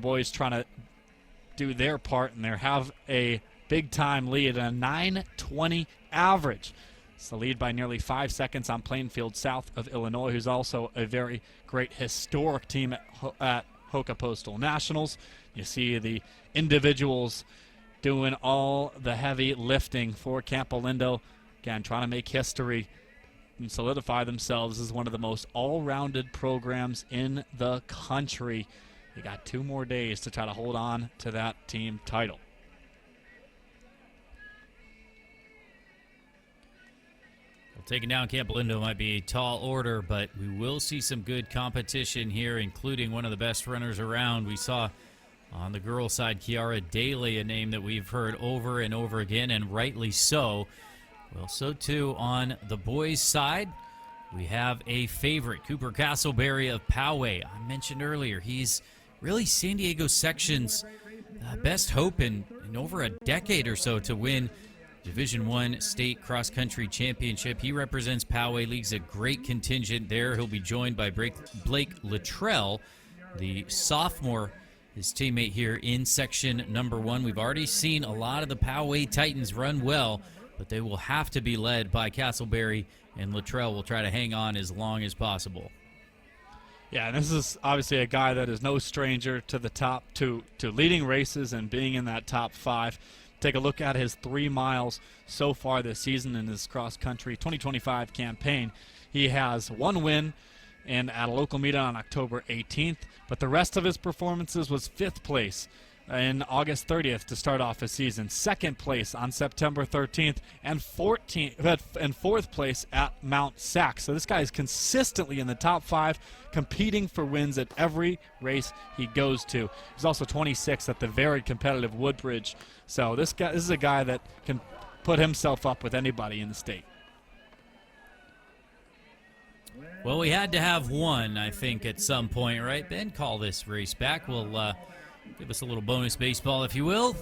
boys trying to do their part, and they have a big-time lead, a 9:20 average. It's the lead by nearly 5 seconds on Plainfield South of Illinois, who's also a very great historic team at HOKA Postal Nationals. You see the individuals doing all the heavy lifting for Campo Lindo. Again, trying to make history and solidify themselves as one of the most all-rounded programs in the country. They got 2 more days to try to hold on to that team title. Well, taking down Campo Lindo might be a tall order, but we will see some good competition here, including one of the best runners around. We saw on the girls' side, Kiara Daly, a name that we've heard over and over again, and rightly so. Well, so too on the boys' side. We have a favorite, Cooper Castleberry of Poway. I mentioned earlier, he's really San Diego section's best hope in over a decade or so to win Division I State Cross Country Championship. He represents Poway, leagues a great contingent there. He'll be joined by Blake Luttrell, the sophomore, his teammate here in section number 1. We've already seen a lot of the Poway Titans run well, but they will have to be led by Castleberry, and Luttrell will try to hang on as long as possible. Yeah, and this is obviously a guy that is no stranger to the top, to leading races and being in that top 5. Take a look at his 3 miles so far this season in his cross-country 2025 campaign. He has 1 win and at a local meet on October 18th, but the rest of his performances was 5th place in August 30th to start off his season, 2nd place on September 13th, and 4th place at Mount Sac. So this guy is consistently in the top 5, competing for wins at every race he goes to. He's also 26th at the very competitive Woodbridge. So this is a guy that can put himself up with anybody in the state. Well, we had to have one, I think, at some point, right, Ben? Call this race back. We'll give us a little bonus baseball, if you will,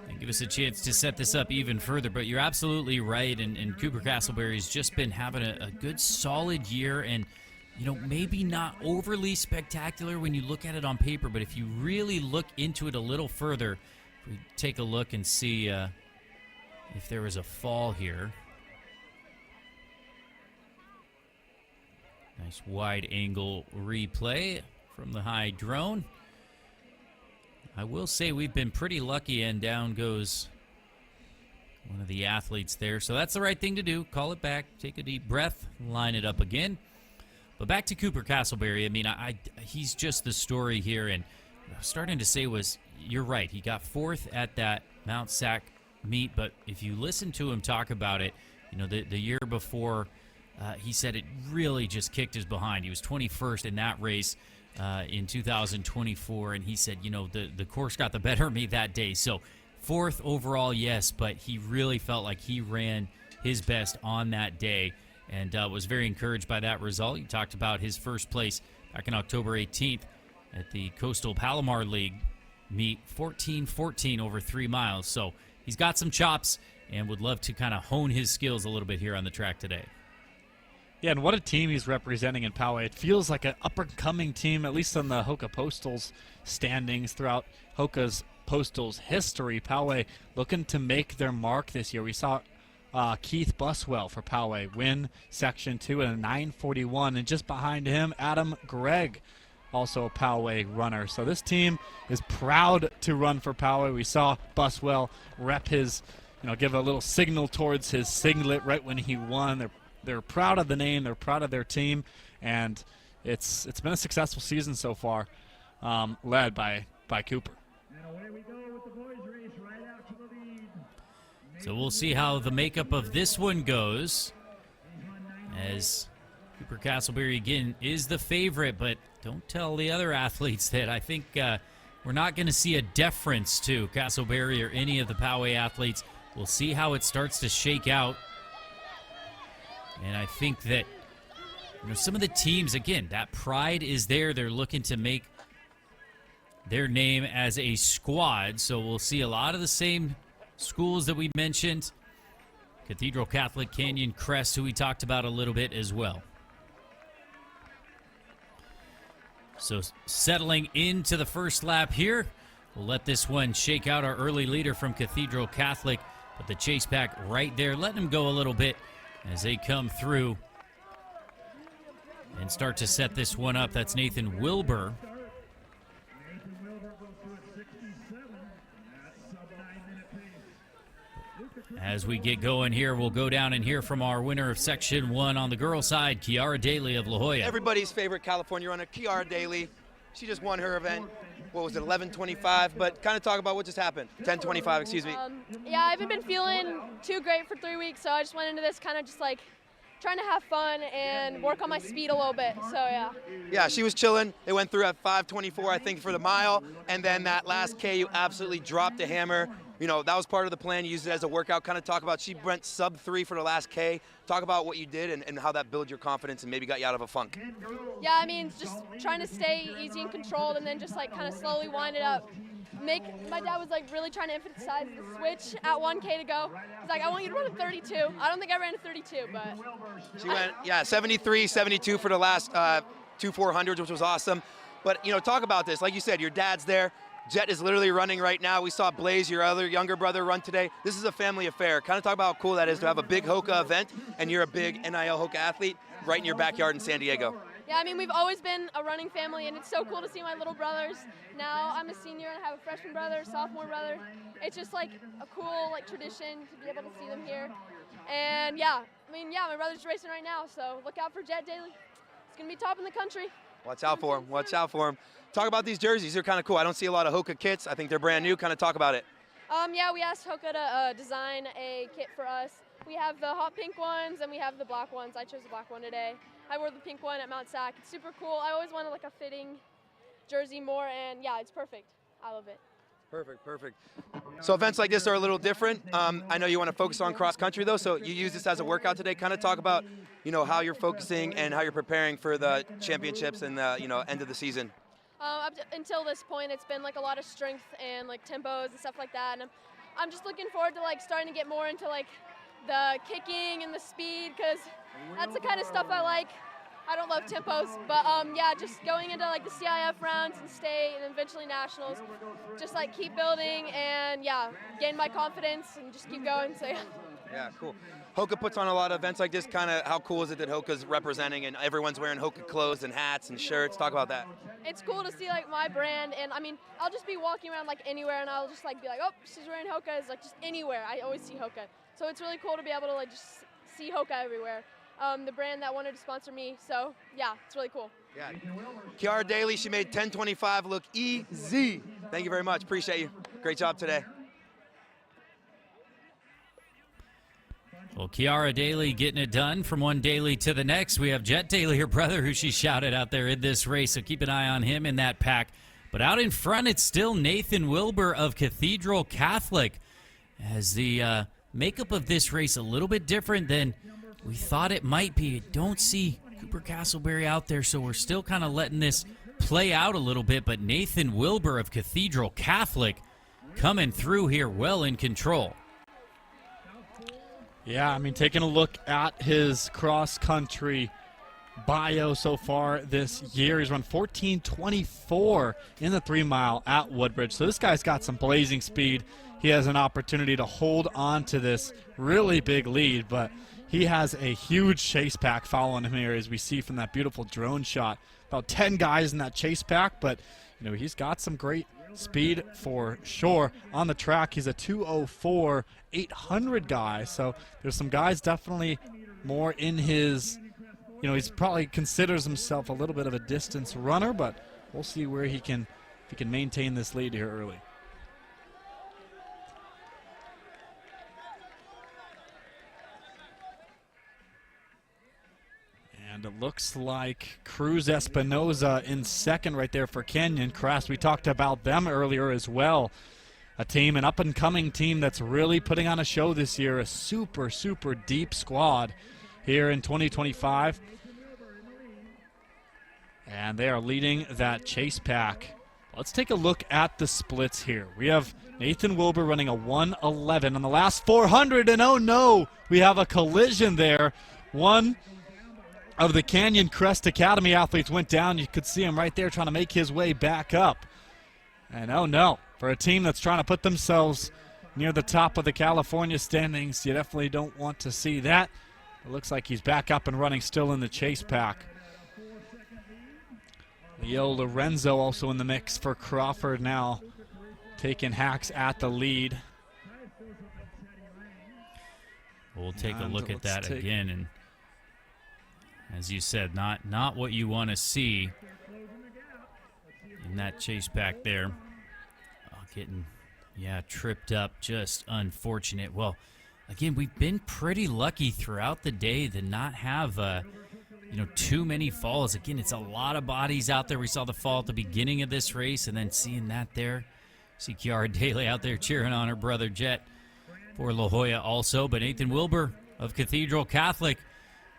and give us a chance to set this up even further. But you're absolutely right, and Cooper Castleberry's just been having a good, solid year, and, you know, maybe not overly spectacular when you look at it on paper, but if you really look into it a little further, if we take a look and see if there was a fall here. Nice wide-angle replay from the high drone. I will say we've been pretty lucky, and down goes one of the athletes there. So that's the right thing to do. Call it back, take a deep breath, line it up again. But back to Cooper Castleberry. I mean, he's just the story here. And what I was starting to say was, you're right. He got 4th at that Mount Sac meet. But if you listen to him talk about it, you know, the year before, he said it really just kicked his behind. He was 21st in that race in 2024, and he said, you know, the course got the better of me that day. So 4th overall, yes, but he really felt like he ran his best on that day and was very encouraged by that result. He talked about his first place back on October 18th at the Coastal Palomar League meet, 14-14 over 3 miles. So he's got some chops and would love to kind of hone his skills a little bit here on the track today. Yeah, and what a team he's representing in Poway. It feels like an up-and-coming team, at least on the HOKA Postals standings throughout HOKA's Postals history. Poway looking to make their mark this year. We saw Keith Buswell for Poway win Section 2 at a 9:41, and just behind him, Adam Gregg, also a Poway runner. So this team is proud to run for Poway. We saw Buswell rep his, give a little signal towards his singlet right when he won. They're proud of the name, they're proud of their team, and it's been a successful season so far, led by Cooper. So we'll see how the makeup of this one goes, as Cooper Castleberry, again, is the favorite, but don't tell the other athletes that. I think we're not going to see a deference to Castleberry or any of the Poway athletes. We'll see how it starts to shake out. And I think that some of the teams, again, that pride is there. They're looking to make their name as a squad. So we'll see a lot of the same schools that we mentioned. Cathedral Catholic, Canyon Crest, who we talked about a little bit as well. So settling into the first lap here. We'll let this one shake out our early leader from Cathedral Catholic. But the chase pack right there, letting him go a little bit as they come through and start to set this one up. That's Nathan Wilbur. As we get going here, we'll go down and hear from our winner of Section 1 on the girls' side, Kiara Daly of La Jolla. Everybody's favorite California runner, Kiara Daly. She just won her event. What was it, 11:25? But kind of talk about what just happened. 10:25, excuse me. Yeah, I haven't been feeling too great for 3 weeks, so I just went into this kind of just like trying to have fun and work on my speed a little bit, so yeah. Yeah, she was chilling. It went through at 5:24, I think, for the mile. And then that last K, you absolutely dropped the hammer. You know, that was part of the plan. You used it as a workout. Kind of talk about, she went sub-3 for the last K. Talk about what you did and how that built your confidence and maybe got you out of a funk. Yeah, I mean, just trying to stay easy and controlled and then just like kind of slowly wind it up. My dad was like really trying to emphasize the switch at 1K to go. He's like, I want you to run a 32. I don't think I ran a 32, but. She went, yeah, 73, 72 for the last 2 400s, which was awesome. But, you know, talk about this. Like you said, your dad's there. Jet is literally running right now. We saw Blaze, your other younger brother, run today. This is a family affair. Kind of talk about how cool that is to have a big HOKA event and you're a big NIL HOKA athlete right in your backyard in San Diego. Yeah, I mean, we've always been a running family, and it's so cool to see my little brothers. Now I'm a senior and I have a freshman brother, sophomore brother. It's just like a cool like tradition to be able to see them here. And yeah, I mean, yeah, my brother's racing right now, so look out for Jet Daly. It's gonna be top in the country. Watch out for him. Watch out for him. Talk about these jerseys. They're kind of cool. I don't see a lot of HOKA kits. I think they're brand new. Kind of talk about it. Yeah, we asked HOKA to design a kit for us. We have the hot pink ones and we have the black ones. I chose the black one today. I wore the pink one at Mount Sac. It's super cool. I always wanted like a fitting jersey more, and yeah, it's perfect. I love it. Perfect, perfect. So events like this are a little different. I know you want to focus on cross country though, so you use this as a workout today. Kind of talk about, you know, how you're focusing and how you're preparing for the championships and the, you know, end of the season. Until this point, it's been like a lot of strength and like tempos and stuff like that, and I'm just looking forward to like starting to get more into like the kicking and the speed, because that's the kind of stuff I like. I don't love tempos, but yeah, just going into like the CIF rounds and state and eventually nationals, just like keep building and yeah, gain my confidence and just keep going. So yeah. Yeah, cool. HOKA puts on a lot of events like this. Kind of how cool is it that HOKA's representing and everyone's wearing HOKA clothes and hats and shirts? Talk about that. It's cool to see like my brand, and I mean, I'll just be walking around like anywhere and I'll just like be like, oh, she's wearing HOKA. It's like just anywhere. I always see HOKA. So it's really cool to be able to like just see HOKA everywhere. The brand that wanted to sponsor me. So yeah, it's really cool. Yeah. Kiara Daly, she made 10:25 look easy. Thank you very much. Appreciate you. Great job today. Well, Kiara Daly getting it done from one Daly to the next. We have Jet Daly, her brother, who she shouted out there in this race, so keep an eye on him in that pack. But out in front, it's still Nathan Wilbur of Cathedral Catholic, as the makeup of this race a little bit different than we thought it might be. Don't see Cooper Castleberry out there, so we're still kind of letting this play out a little bit, but Nathan Wilbur of Cathedral Catholic coming through here well in control. Yeah, I mean, taking a look at his cross-country bio so far this year, he's run 14:24 in the 3-mile at Woodbridge. So this guy's got some blazing speed. He has an opportunity to hold on to this really big lead, but he has a huge chase pack following him here, as we see from that beautiful drone shot. About 10 guys in that chase pack, but you know, he's got some great speed for sure. On the track, he's a 2:04 800 guy, so there's some guys definitely more in his, you know, he's probably considers himself a little bit of a distance runner, but we'll see where he can, if he can maintain this lead here early. And it looks like Cruz Espinoza in second right there for Canyon Crest. We talked about them earlier as well. A team, an up-and-coming team that's really putting on a show this year. A super, super deep squad here in 2025. And they are leading that chase pack. Let's take a look at the splits here. We have Nathan Wilbur running a 1:11 on the last 400, and oh no, we have a collision there. One of the Canyon Crest Academy athletes went down. You could see him right there trying to make his way back up. And oh no, for a team that's trying to put themselves near the top of the California standings, you definitely don't want to see that. It looks like he's back up and running still in the chase pack. Leo Lorenzo also in the mix for Crawford now, taking hacks at the lead. We'll take a look at that again, and as you said, not what you want to see in that chase pack there. Oh, getting, tripped up, just unfortunate. Well, again, we've been pretty lucky throughout the day to not have too many falls. Again, it's a lot of bodies out there. We saw the fall at the beginning of this race, and then seeing that there. See Kiara Daly out there cheering on her brother Jet for La Jolla also. But Nathan Wilbur of Cathedral Catholic,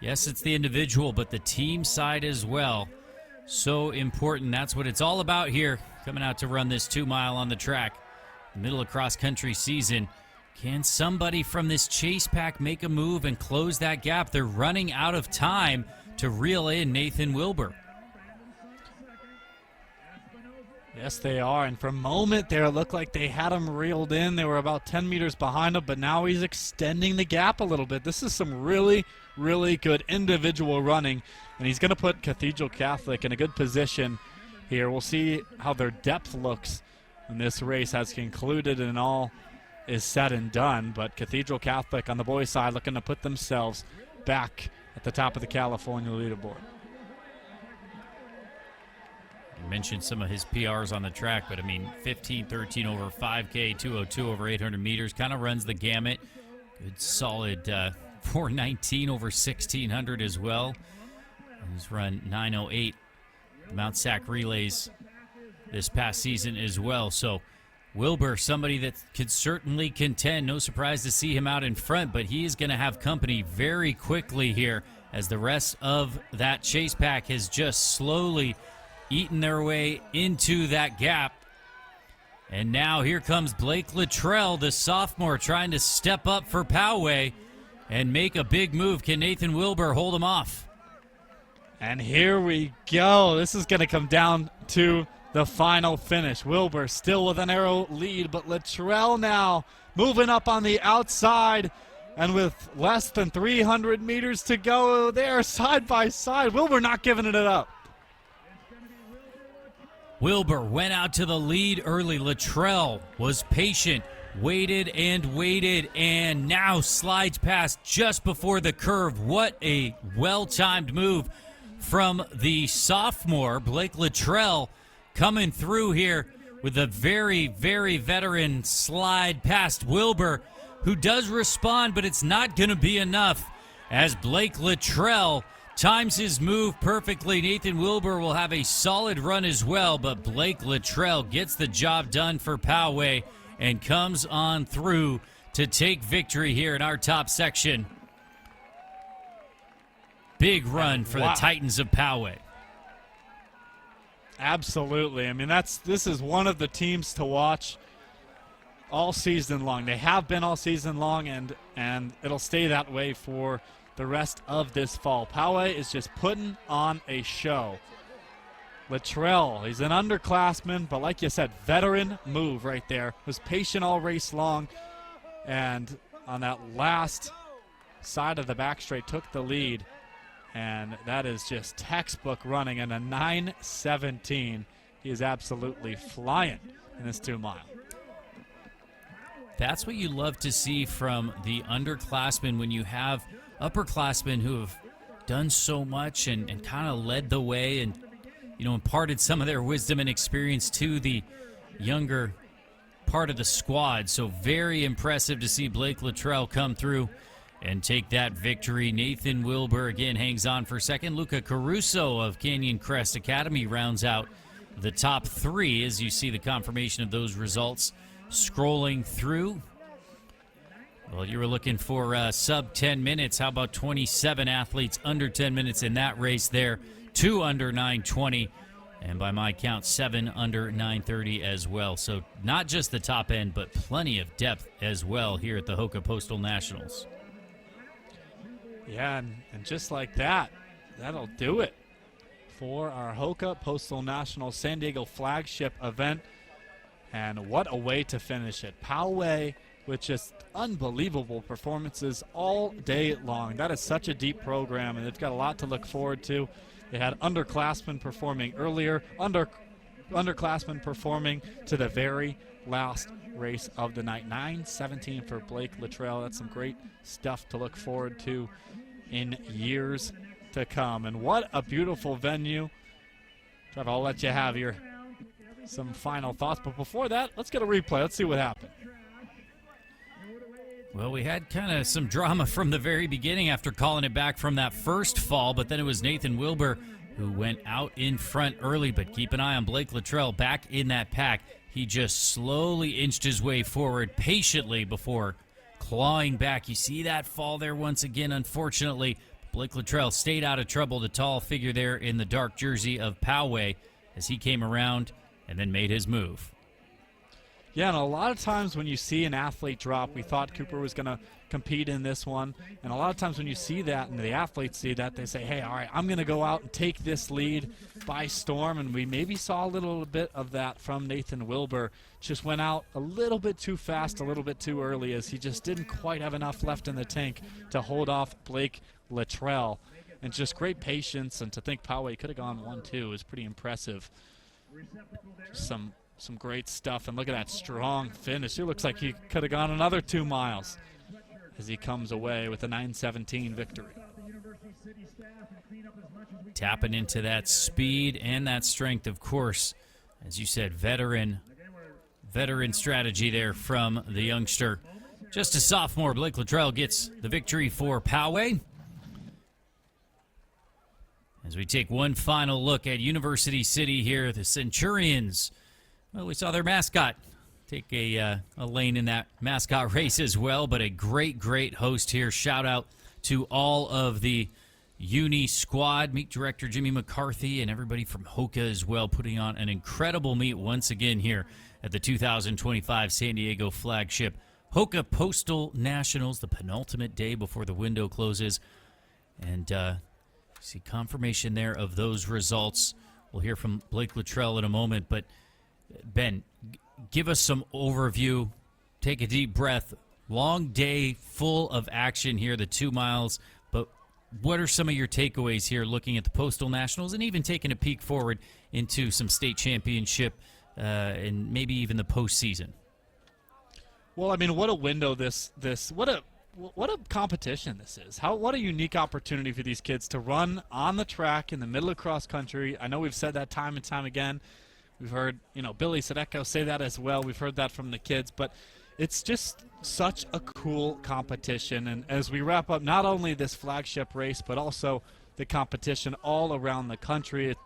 yes, it's the individual, but the team side as well. So important. That's what it's all about here, coming out to run this 2 mile on the track. Middle of cross-country season. Can somebody from this chase pack make a move and close that gap? They're running out of time to reel in Nathan Wilbur. Yes, they are. And for a moment there, it looked like they had him reeled in. They were about 10 meters behind him, but now he's extending the gap a little bit. This is some really, really good individual running, and he's going to put Cathedral Catholic in a good position here. We'll see how their depth looks when this race has concluded and all is said and done. But Cathedral Catholic on the boys' side looking to put themselves back at the top of the California leaderboard. You mentioned some of his PRs on the track, but 15:13 over 5K, 2:02 over 800 meters, kind of runs the gamut. Good solid 4:19 over 1600 as well. He's run 9:08 Mount Sac relays this past season as well. So Wilbur, somebody that could certainly contend. No surprise to see him out in front, but he is going to have company very quickly here as the rest of that chase pack has just slowly eaten their way into that gap. And now here comes Blake Luttrell, the sophomore, trying to step up for Poway and make a big move. Can Nathan Wilbur hold him off? And here we go. This is going to come down to the final finish. Wilbur still with a narrow lead, but Luttrell now moving up on the outside. And with less than 300 meters to go, they are side by side. Wilbur not giving it up. Wilbur went out to the lead early. Luttrell was patient, waited, and now slides past just before the curve. What a well-timed move from the sophomore, Blake Luttrell, coming through here with a very, very veteran slide past Wilbur, who does respond, but it's not going to be enough as Blake Luttrell times his move perfectly. Nathan Wilbur will have a solid run as well, but Blake Luttrell gets the job done for Poway and comes on through to take victory here in our top section. Big run for the Titans of Poway. Absolutely. This is one of the teams to watch all season long. They have been all season long, and it'll stay that way for the rest of this fall. Poway is just putting on a show. Luttrell, he's an underclassman, but like you said, veteran move right there. Was patient all race long, and on that last side of the back straight took the lead. And that is just textbook running, and a 9:17. He is absolutely flying in this 2 mile. That's what you love to see from the underclassmen when you have upperclassmen who have done so much and kind of led the way and imparted some of their wisdom and experience to the younger part of the squad. So very impressive to see Blake Luttrell come through and take that victory. Nathan Wilbur again hangs on for second. Luca Caruso of Canyon Crest Academy rounds out the top three as you see the confirmation of those results scrolling through. Well, you were looking for sub 10 minutes. How about 27 athletes under 10 minutes in that race there? 2 under 9:20, and by my count, 7 under 9:30 as well. So not just the top end, but plenty of depth as well here at the HOKA Postal Nationals. Yeah, and just like that, that'll do it for our HOKA Postal Nationals San Diego Flagship event. And what a way to finish it. Poway with just unbelievable performances all day long. That is such a deep program, and they've got a lot to look forward to. They had underclassmen performing earlier, underclassmen performing to the very last race of the night. 9:17 for Blake Luttrell. That's some great stuff to look forward to in years to come. And what a beautiful venue. Trevor, I'll let you have some final thoughts. But before that, let's get a replay. Let's see what happened. Well, we had kind of some drama from the very beginning after calling it back from that first fall, but then it was Nathan Wilbur who went out in front early. But keep an eye on Blake Luttrell back in that pack. He just slowly inched his way forward patiently before clawing back. You see that fall there once again, unfortunately. Blake Luttrell stayed out of trouble, the tall figure there in the dark jersey of Poway, as he came around and then made his move. Yeah, and a lot of times when you see an athlete drop, we thought Cooper was going to compete in this one. And a lot of times when you see that and the athletes see that, they say, hey, all right, I'm going to go out and take this lead by storm. And we maybe saw a little bit of that from Nathan Wilbur. Just went out a little bit too fast, a little bit too early, as he just didn't quite have enough left in the tank to hold off Blake Luttrell. And just great patience, and to think Poway could have gone 1-2 is pretty impressive. Some great stuff, and look at that strong finish. It looks like he could have gone another 2 miles as he comes away with a 9:17 victory. Tapping into that speed and that strength, of course. As you said, veteran strategy there from the youngster. Just a sophomore, Blake Luttrell gets the victory for Poway. As we take one final look at University City here, the Centurions. Well, we saw their mascot take a lane in that mascot race as well, but a great host here. Shout out to all of the Uni squad, meet director Jimmy McCarthy, and everybody from HOKA as well, putting on an incredible meet once again here at the 2025 San Diego Flagship HOKA Postal Nationals, the penultimate day before the window closes. And see confirmation there of those results. We'll hear from Blake Luttrell in a moment, but Ben, give us some overview. Take a deep breath. Long day, full of action here, the 2 miles. But what are some of your takeaways here looking at the Postal Nationals and even taking a peek forward into some state championship and maybe even the postseason? Well, I mean, what a window what a competition this is. What a unique opportunity for these kids to run on the track in the middle of cross country. I know we've said that time and time again. We've heard, Billy Sadeko say that as well. We've heard that from the kids, but it's just such a cool competition. And as we wrap up not only this flagship race, but also the competition all around the country,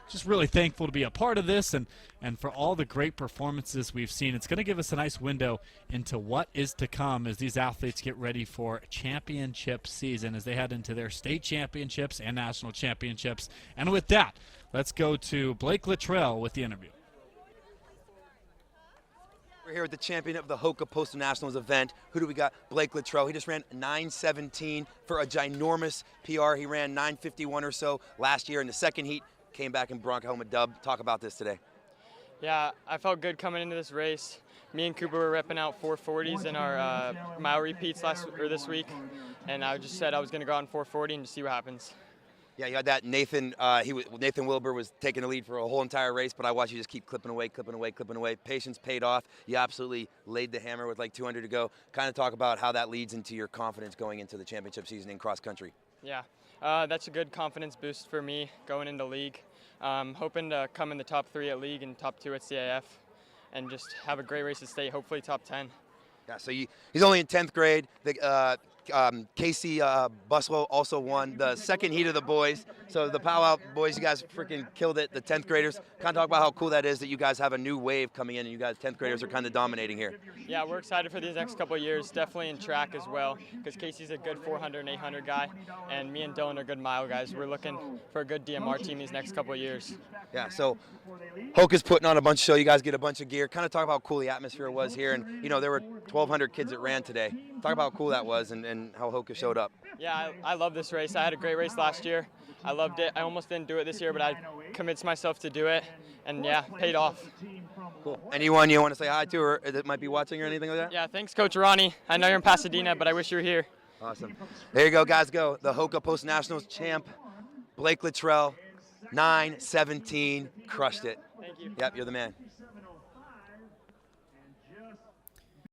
just really thankful to be a part of this and for all the great performances we've seen. It's going to give us a nice window into what is to come as these athletes get ready for championship season as they head into their state championships and national championships. And with that, let's go to Blake Luttrell with the interview. We're here with the champion of the HOKA Postal Nationals event. Who do we got? Blake Luttrell. He just ran 9:17 for a ginormous PR. He ran 9:51 or so last year in the second heat. Came back and brought home a dub. Talk about this today. Yeah, I felt good coming into this race. Me and Cooper were repping out 440s in our mile repeats this week, and I just said I was going to go out in 440 and just see what happens. Yeah, you had that Nathan. Nathan Wilbur was taking the lead for a whole entire race, but I watched you just keep clipping away. Patience paid off. You absolutely laid the hammer with like 200 to go. Kind of talk about how that leads into your confidence going into the championship season in cross country. Yeah, that's a good confidence boost for me going into league. Hoping to come in the top 3 at league and top 2 at CAF, and just have a great race at state. Hopefully top 10. Yeah, so he's only in 10th grade. Casey Buslow also won the second heat of the boys. So the powwow boys, you guys freaking killed it. The 10th graders, kind of talk about how cool that is that you guys have a new wave coming in and you guys 10th graders are kind of dominating here. Yeah, we're excited for these next couple of years, definitely in track as well, because Casey's a good 400 and 800 guy, and me and Dylan are good mile guys. We're looking for a good DMR team these next couple of years. Yeah, so HOKA's putting on a bunch of show. You guys get a bunch of gear. Kind of talk about how cool the atmosphere was here. And, there were 1,200 kids that ran today. Talk about how cool that was and how HOKA showed up. Yeah, I love this race. I had a great race last year. I loved it. I almost didn't do it this year, but I convinced myself to do it, and yeah, paid off. Cool. Anyone you want to say hi to or that might be watching or anything like that? Yeah, thanks, Coach Ronnie. I know you're in Pasadena, but I wish you were here. Awesome. There you go, guys. Go. The HOKA Postal Nationals champ, Blake Luttrell, 9:17, crushed it. Thank you. Yep, you're the man.